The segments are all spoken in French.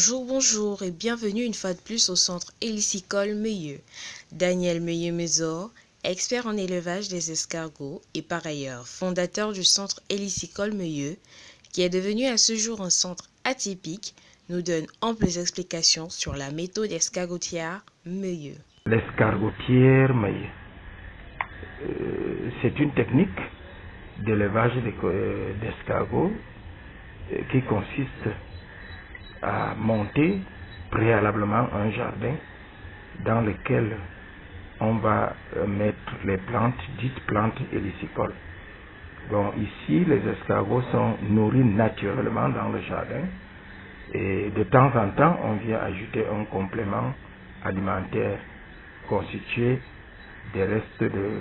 Bonjour et bienvenue une fois de plus au centre hélicicole Meilleux. Daniel Meilleux-Mesor, expert en élevage des escargots et par ailleurs fondateur du centre hélicicole Meilleux, qui est devenu à ce jour un centre atypique, nous donne amples explications sur la méthode escargotière Meilleux. L'escargotière Meilleux, c'est une technique d'élevage d'escargots qui consiste à monter préalablement un jardin dans lequel on va mettre les plantes, dites plantes hélicicoles. Bon, ici, les escargots sont nourris naturellement dans le jardin et de temps en temps, on vient ajouter un complément alimentaire constitué des restes de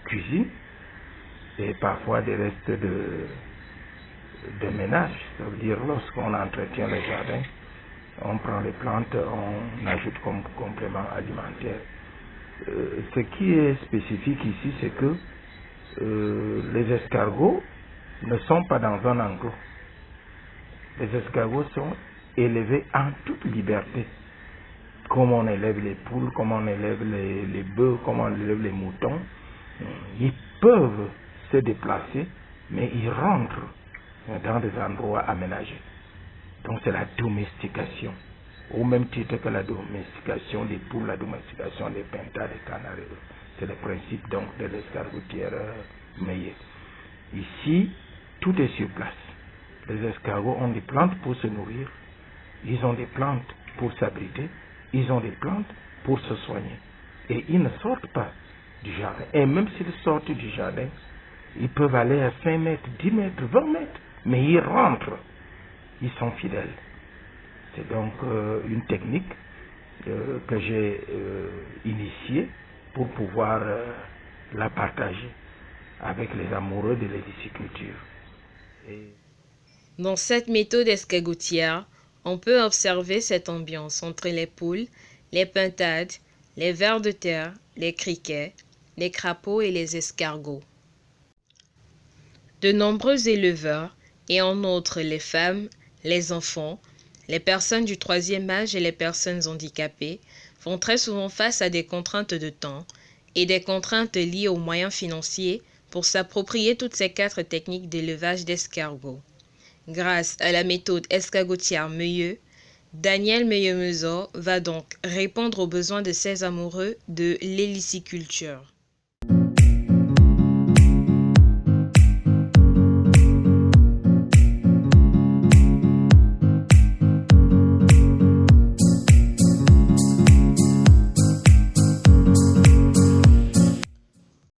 cuisine et parfois des restes de ménage. Ça veut dire lorsqu'on entretient le jardin, on prend les plantes, on ajoute comme complément alimentaire. Ce qui est spécifique ici, c'est que les escargots ne sont pas dans un enclos. Les escargots sont élevés en toute liberté. Comme on élève les poules, comme on élève les bœufs, comme on élève les moutons. Ils peuvent se déplacer, mais ils rentrent dans des endroits aménagés. Donc c'est la domestication. Au même titre que la domestication des poules, la domestication des pintades, des canards. C'est le principe donc de l'escargotière Meilleux. Ici, tout est sur place. Les escargots ont des plantes pour se nourrir, ils ont des plantes pour s'abriter, ils ont des plantes pour se soigner. Et ils ne sortent pas du jardin. Et même s'ils sortent du jardin, ils peuvent aller à 5 mètres, 10 mètres, 20 mètres, mais ils rentrent. Ils sont fidèles. C'est donc une technique que j'ai initiée pour pouvoir la partager avec les amoureux de l'héliciculture. Dans cette méthode escargotière, on peut observer cette ambiance entre les poules, les pintades, les vers de terre, les criquets, les crapauds et les escargots. De nombreux éleveurs, et en outre les femmes, les enfants, les personnes du troisième âge et les personnes handicapées, font très souvent face à des contraintes de temps et des contraintes liées aux moyens financiers pour s'approprier toutes ces 4 techniques d'élevage d'escargots. Grâce à la méthode escargotière Meilleux, Daniel Meilleux-Mesor va donc répondre aux besoins de ses amoureux de l'héliciculture.